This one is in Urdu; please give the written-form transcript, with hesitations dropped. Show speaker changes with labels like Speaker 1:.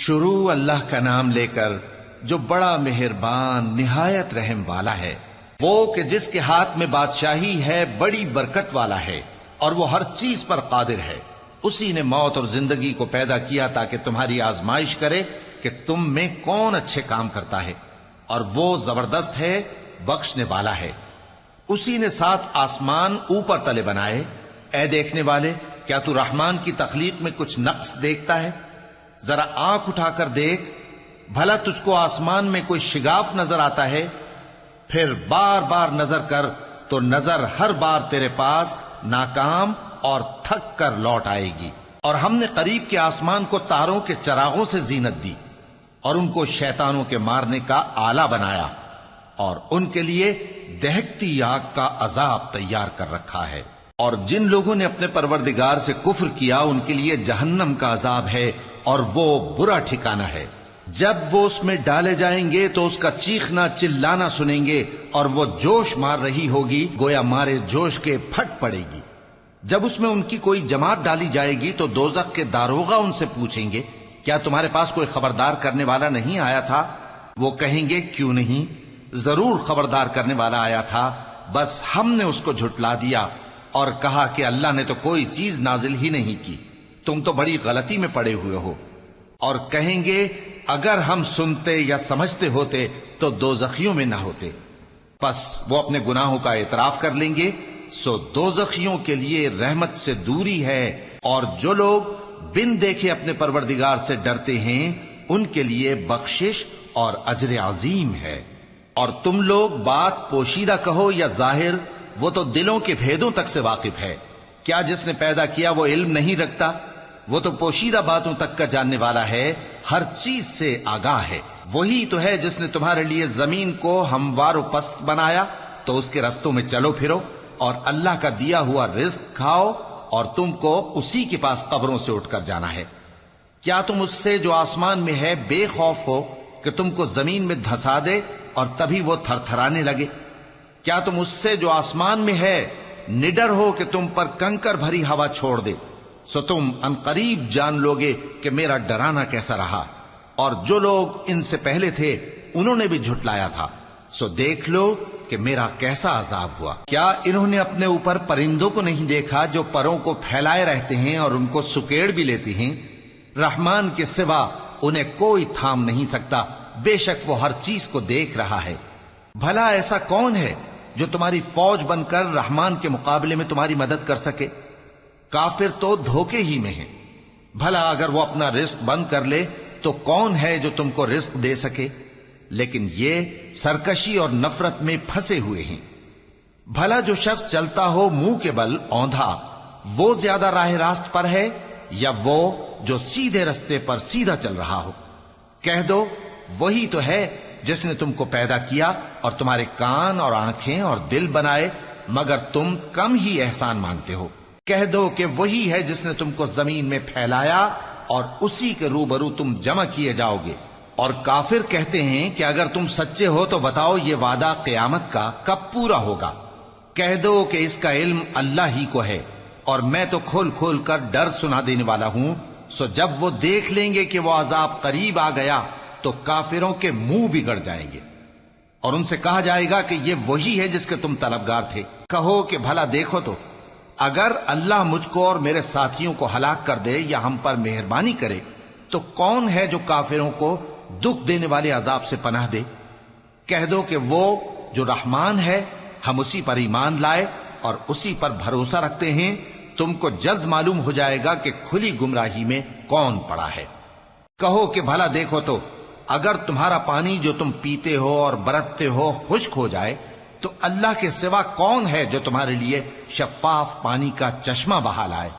Speaker 1: شروع اللہ کا نام لے کر جو بڑا مہربان نہایت رحم والا ہے، وہ کہ جس کے ہاتھ میں بادشاہی ہے، بڑی برکت والا ہے اور وہ ہر چیز پر قادر ہے۔ اسی نے موت اور زندگی کو پیدا کیا تاکہ تمہاری آزمائش کرے کہ تم میں کون اچھے کام کرتا ہے، اور وہ زبردست ہے، بخشنے والا ہے۔ اسی نے 7 آسمان اوپر تلے بنائے۔ اے دیکھنے والے، کیا تو رحمان کی تخلیق میں کچھ نقص دیکھتا ہے؟ ذرا آنکھ اٹھا کر دیکھ، بھلا تجھ کو آسمان میں کوئی شگاف نظر آتا ہے؟ پھر بار بار نظر کر تو نظر ہر بار تیرے پاس ناکام اور تھک کر لوٹ آئے گی۔ اور ہم نے قریب کے آسمان کو تاروں کے چراغوں سے زینت دی اور ان کو شیطانوں کے مارنے کا آلہ بنایا، اور ان کے لیے دہکتی آگ کا عذاب تیار کر رکھا ہے۔ اور جن لوگوں نے اپنے پروردگار سے کفر کیا ان کے لیے جہنم کا عذاب ہے، اور وہ برا ٹھکانہ ہے۔ جب وہ اس میں ڈالے جائیں گے تو اس کا چیخنا چلانا سنیں گے، اور وہ جوش مار رہی ہوگی گویا مارے جوش کے پھٹ پڑے گی۔ جب اس میں ان کی کوئی جماعت ڈالی جائے گی تو دوزخ کے داروغہ ان سے پوچھیں گے، کیا تمہارے پاس کوئی خبردار کرنے والا نہیں آیا تھا؟ وہ کہیں گے، کیوں نہیں، ضرور خبردار کرنے والا آیا تھا، بس ہم نے اس کو جھٹلا دیا اور کہا کہ اللہ نے تو کوئی چیز نازل ہی نہیں کی، تم تو بڑی غلطی میں پڑے ہوئے ہو۔ اور کہیں گے، اگر ہم سنتے یا سمجھتے ہوتے تو دوزخیوں میں نہ ہوتے۔ پس وہ اپنے گناہوں کا اعتراف کر لیں گے، سو دوزخیوں کے لیے رحمت سے دوری ہے، اور جو لوگ بن دیکھے اپنے پروردگار سے ڈرتے ہیں ان کے لیے بخشش اور اجر عظیم ہے۔ اور تم لوگ بات پوشیدہ کہو یا ظاہر، وہ تو دلوں کے بھیدوں تک سے واقف ہے۔ کیا جس نے پیدا کیا وہ علم نہیں رکھتا؟ وہ تو پوشیدہ باتوں تک کا جاننے والا ہے، ہر چیز سے آگاہ ہے۔ وہی تو ہے جس نے تمہارے لیے زمین کو ہموار و پست بنایا تو اس کے رستوں میں چلو پھرو، اور اللہ کا دیا ہوا رزق کھاؤ، اور تم کو اسی کے پاس قبروں سے اٹھ کر جانا ہے۔ کیا تم اس سے جو آسمان میں ہے بے خوف ہو کہ تم کو زمین میں دھسا دے اور تبھی وہ تھر تھرانے لگے؟ کیا تم اس سے جو آسمان میں ہے نڈر ہو کہ تم پر کنکر بھری ہوا چھوڑ دے؟ سو تم ان قریب جان لوگے کہ میرا ڈرانا کیسا رہا۔ اور جو لوگ ان سے پہلے تھے انہوں نے بھی جھٹلایا تھا، سو دیکھ لو کہ میرا کیسا عذاب ہوا۔ کیا انہوں نے اپنے اوپر پرندوں کو نہیں دیکھا جو پروں کو پھیلائے رہتے ہیں اور ان کو سکیڑ بھی لیتے ہیں؟ رحمان کے سوا انہیں کوئی تھام نہیں سکتا، بے شک وہ ہر چیز کو دیکھ رہا ہے۔ بھلا ایسا کون ہے جو تمہاری فوج بن کر رحمان کے مقابلے میں تمہاری مدد کر سکے؟ کافر تو دھوکے ہی میں ہیں۔ بھلا اگر وہ اپنا رزق بند کر لے تو کون ہے جو تم کو رزق دے سکے؟ لیکن یہ سرکشی اور نفرت میں پھنسے ہوئے ہیں۔ بھلا جو شخص چلتا ہو منہ کے بل اوندھا، وہ زیادہ راہ راست پر ہے یا وہ جو سیدھے رستے پر سیدھا چل رہا ہو؟ کہہ دو، وہی تو ہے جس نے تم کو پیدا کیا اور تمہارے کان اور آنکھیں اور دل بنائے، مگر تم کم ہی احسان مانتے ہو۔ کہہ دو کہ وہی ہے جس نے تم کو زمین میں پھیلایا اور اسی کے روبرو تم جمع کیے جاؤ گے۔ اور کافر کہتے ہیں کہ اگر تم سچے ہو تو بتاؤ یہ وعدہ قیامت کا کب پورا ہوگا؟ کہہ دو کہ اس کا علم اللہ ہی کو ہے، اور میں تو کھول کھول کر ڈر سنا دینے والا ہوں۔ سو جب وہ دیکھ لیں گے کہ وہ عذاب قریب آ گیا تو کافروں کے منہ بگڑ جائیں گے، اور ان سے کہا جائے گا کہ یہ وہی ہے جس کے تم طلبگار تھے۔ کہو کہ بھلا دیکھو تو، اگر اللہ مجھ کو اور میرے ساتھیوں کو ہلاک کر دے یا ہم پر مہربانی کرے تو کون ہے جو کافروں کو دکھ دینے والے عذاب سے پناہ دے؟ کہہ دو کہ وہ جو رحمان ہے، ہم اسی پر ایمان لائے اور اسی پر بھروسہ رکھتے ہیں۔ تم کو جلد معلوم ہو جائے گا کہ کھلی گمراہی میں کون پڑا ہے۔ کہو کہ بھلا دیکھو تو، اگر تمہارا پانی جو تم پیتے ہو اور برتتے ہو خشک ہو جائے تو اللہ کے سوا کون ہے جو تمہارے لیے شفاف پانی کا چشمہ بہا لائے؟